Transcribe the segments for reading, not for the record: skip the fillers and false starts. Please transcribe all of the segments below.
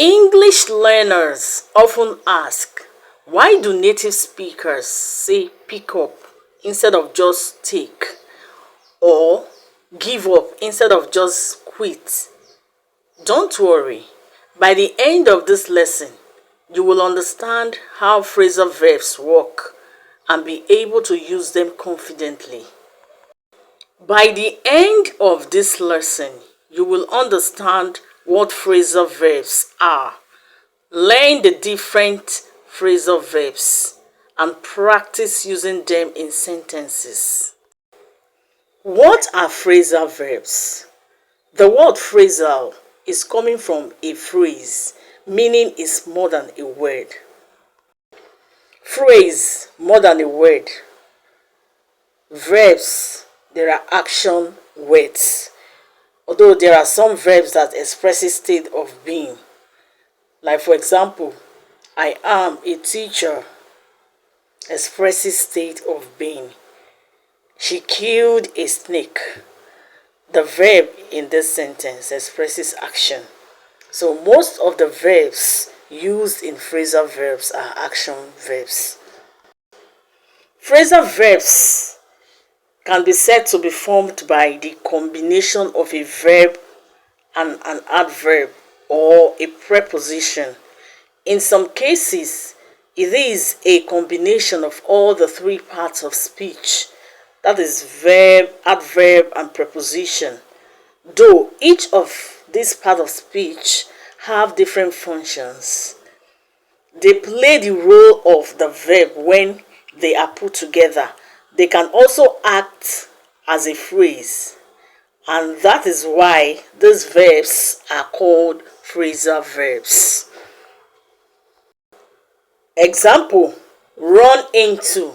English learners often ask, why do native speakers say pick up instead of just take, or give up instead of just quit? Don't worry, by the end of this lesson, you will understand how phrasal verbs work and be able to use them confidently. By the end of this lesson, you will understand what phrasal verbs are, learn the different phrasal verbs, and practice using them in sentences. What are phrasal verbs? The word phrasal is coming from a phrase, meaning it's more than a word. Phrase, more than a word. Verbs, there are action words. Although there are some verbs that express a state of being. Like for example, I am a teacher expresses state of being. She killed a snake. The verb in this sentence expresses action. So most of the verbs used in phrasal verbs are action verbs. Phrasal verbs can be said to be formed by the combination of a verb and an adverb or a preposition. In some cases, it is a combination of all the three parts of speech, that is verb, adverb, and preposition. Though each of these parts of speech have different functions, they play the role of the verb when they are put together. They can also act as a phrase, and that is why these verbs are called phrasal verbs. Example, run into.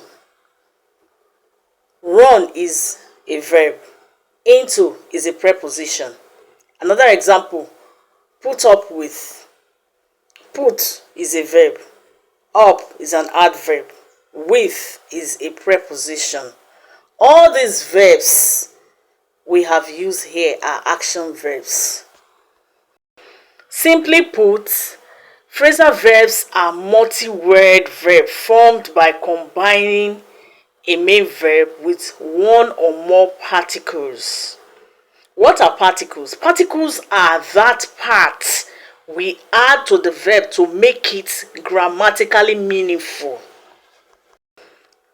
Run is a verb. Into is a preposition. Another example, put up with. Put is a verb. Up is an adverb. With is a preposition. All these verbs we have used here are action verbs. Simply put, phrasal verbs are multi-word verbs formed by combining a main verb with one or more particles. What are particles? Particles are that part we add to the verb to make it grammatically meaningful.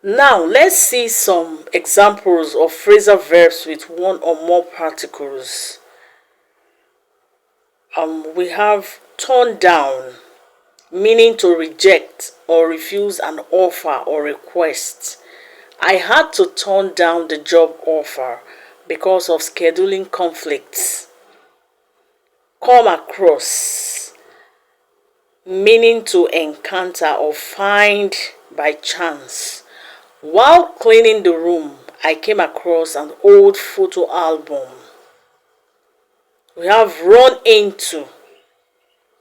Now, let's see some examples of phrasal verbs with one or more particles. We have turn down, meaning to reject or refuse an offer or request. I had to turn down the job offer because of scheduling conflicts. Come across, meaning to encounter or find by chance. While cleaning the room, I came across an old photo album. We have run into.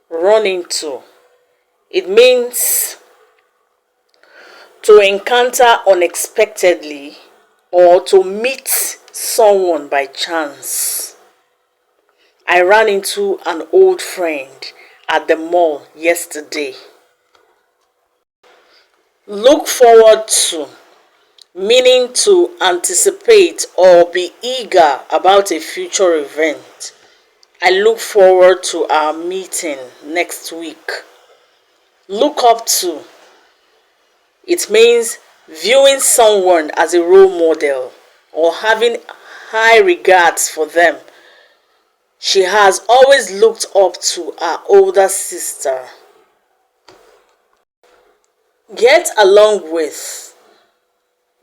Run into. It means to encounter unexpectedly or to meet someone by chance. I ran into an old friend at the mall yesterday. Look forward to, meaning to anticipate or be eager about a future event. I look forward to our meeting next week. Look up to. It means viewing someone as a role model or having high regards for them. She has always looked up to her older sister. Get along with.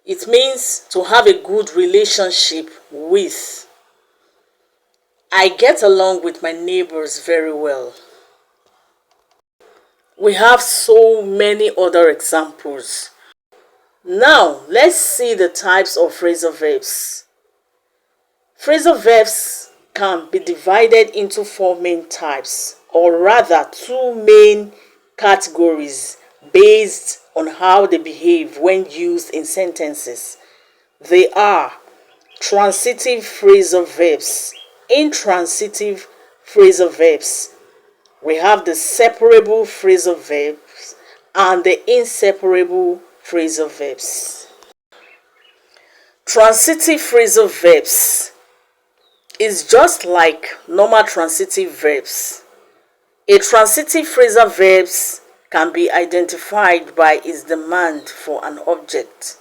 It means to have a good relationship with. I get along with my neighbors very well. We have so many other examples. Now, let's see the types of phrasal verbs. Phrasal verbs can be divided into four main types, or rather two main categories based on how they behave when used in sentences. They are transitive phrasal verbs, intransitive phrasal verbs, We have the separable phrasal verbs and the inseparable phrasal verbs. Transitive phrasal verbs is just like normal transitive verbs. A transitive phrasal verbs can be identified by its demand for an object.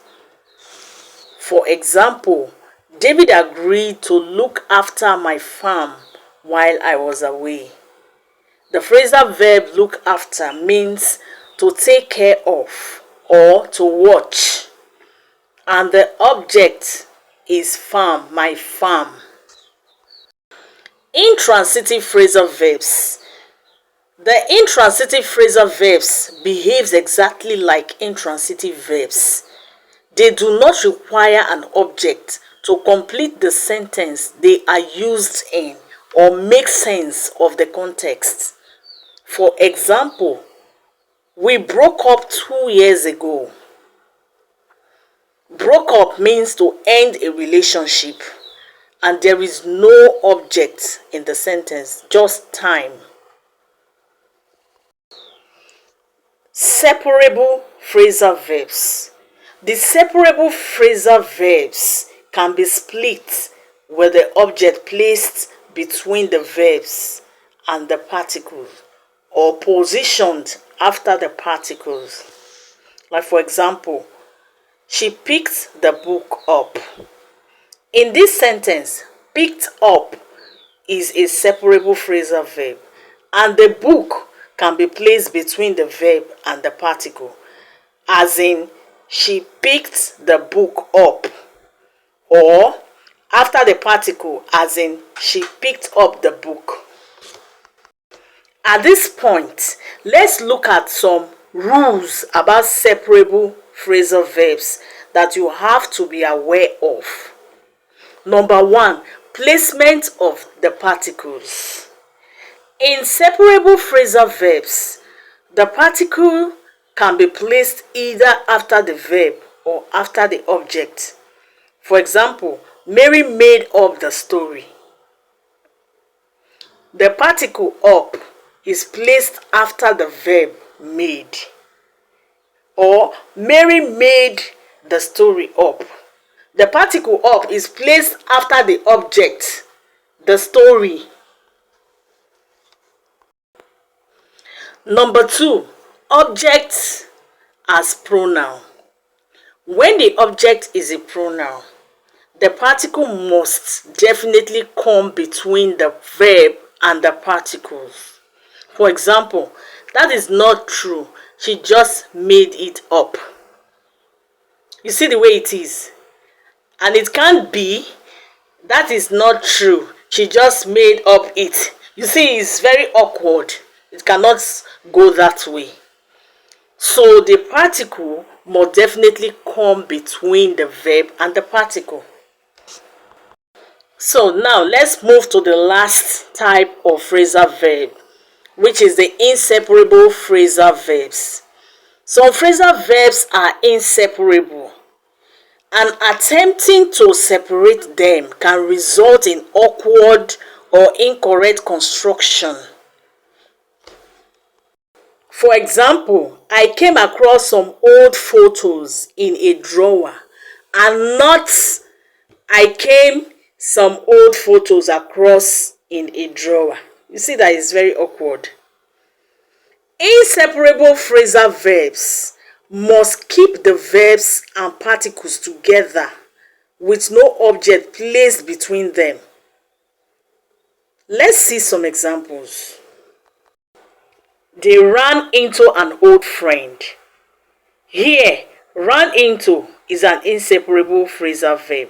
For example, David agreed to look after my farm while I was away. The phrasal verb look after means to take care of or to watch, and the object is farm, my farm. Intransitive phrasal verbs. The intransitive phrasal verbs behaves exactly like intransitive verbs. They do not require an object to complete the sentence they are used in or make sense of the context. For example, we broke up 2 years ago. Broke up means to end a relationship, and there is no object in the sentence, just time. Separable phrasal verbs. The separable phrasal verbs can be split with the object placed between the verbs and the particles or positioned after the particles. Like for example, she picked the book up. In this sentence, picked up is a separable phrasal verb, and the book can be placed between the verb and the particle, as in she picked the book up, or after the particle, as in she picked up the book. At this point, let's look at some rules about separable phrasal verbs that you have to be aware of. Number 1, placement of the particles. In separable phrasal verbs, the particle can be placed either after the verb or after the object. For example, Mary made up the story. The particle up is placed after the verb made. Or Mary made the story up. The particle up is placed after the object, the story. Number 2, object as pronoun. When the object is a pronoun, the particle must definitely come between the verb and the particles. For example, that is not true. She just made it up. You see the way it is? And it can't be, that is not true. She just made up it. You see, it's very awkward. It cannot go that way. So the particle must definitely come between the verb and the particle. So now let's move to the last type of phrasal verb, which is the inseparable phrasal verbs. Some phrasal verbs are inseparable, and attempting to separate them can result in awkward or incorrect construction. For example, I came across some old photos in a drawer, and not I came some old photos across in a drawer. You see that is very awkward. Inseparable phrasal verbs must keep the verbs and particles together with no object placed between them. Let's see some examples. They ran into an old friend. Here, ran into is an inseparable phrasal verb,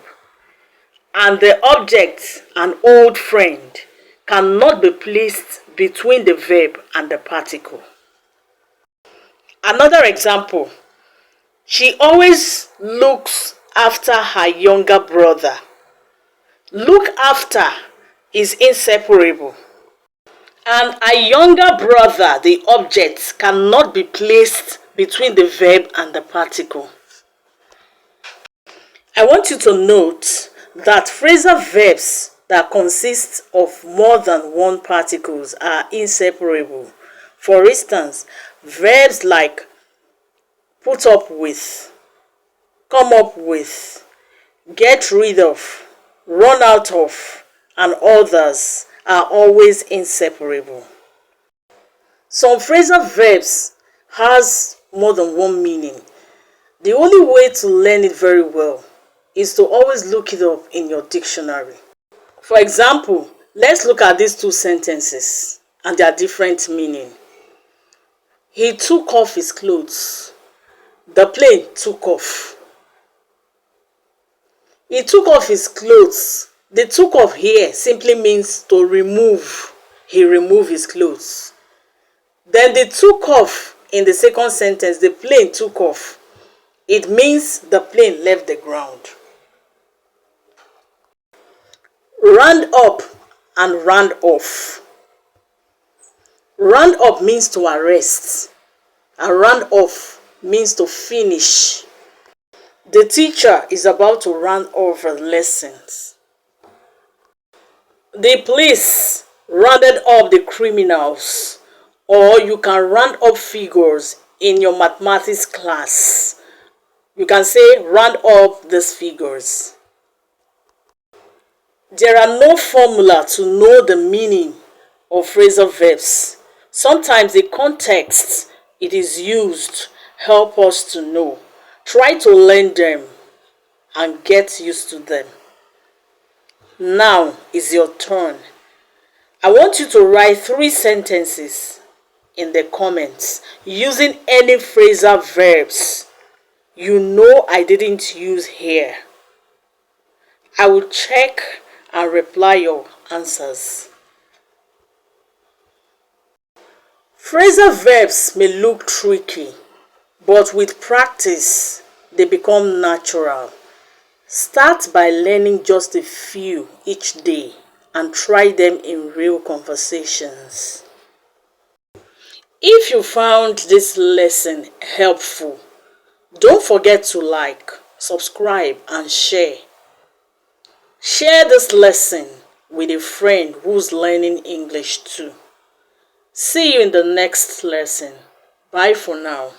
and the object, an old friend, cannot be placed between the verb and the particle. Another example, she always looks after her younger brother. Look after is inseparable, and a younger brother, the object, cannot be placed between the verb and the particle. I want you to note that phrasal verbs that consist of more than one particles are inseparable. For instance, verbs like put up with, come up with, get rid of, run out of, and others are always inseparable. Some phrasal verbs has more than one meaning. The only way to learn it very well is to always look it up in your dictionary. For example, let's look at these two sentences and their different meaning. He took off his clothes. The plane took off. He took off his clothes. The took off here simply means to remove. He removed his clothes. Then the took off in the second sentence, the plane took off. It means the plane left the ground. Round up and round off. Round up means to arrest, and round off means to finish. The teacher is about to round off her lessons. The police rounded up the criminals, or you can round up figures in your mathematics class. You can say round up these figures. There are no formula to know the meaning of phrasal verbs. Sometimes the context it is used help us to know. Try to learn them and get used to them. Now is your turn. I want you to write 3 sentences in the comments using any phrasal verbs you know I didn't use here. I will check and reply your answers. Phrasal verbs may look tricky, but with practice, they become natural. Start by learning just a few each day and try them in real conversations. If you found this lesson helpful, don't forget to like, subscribe, and share. Share this lesson with a friend who's learning English too. See you in the next lesson. Bye for now.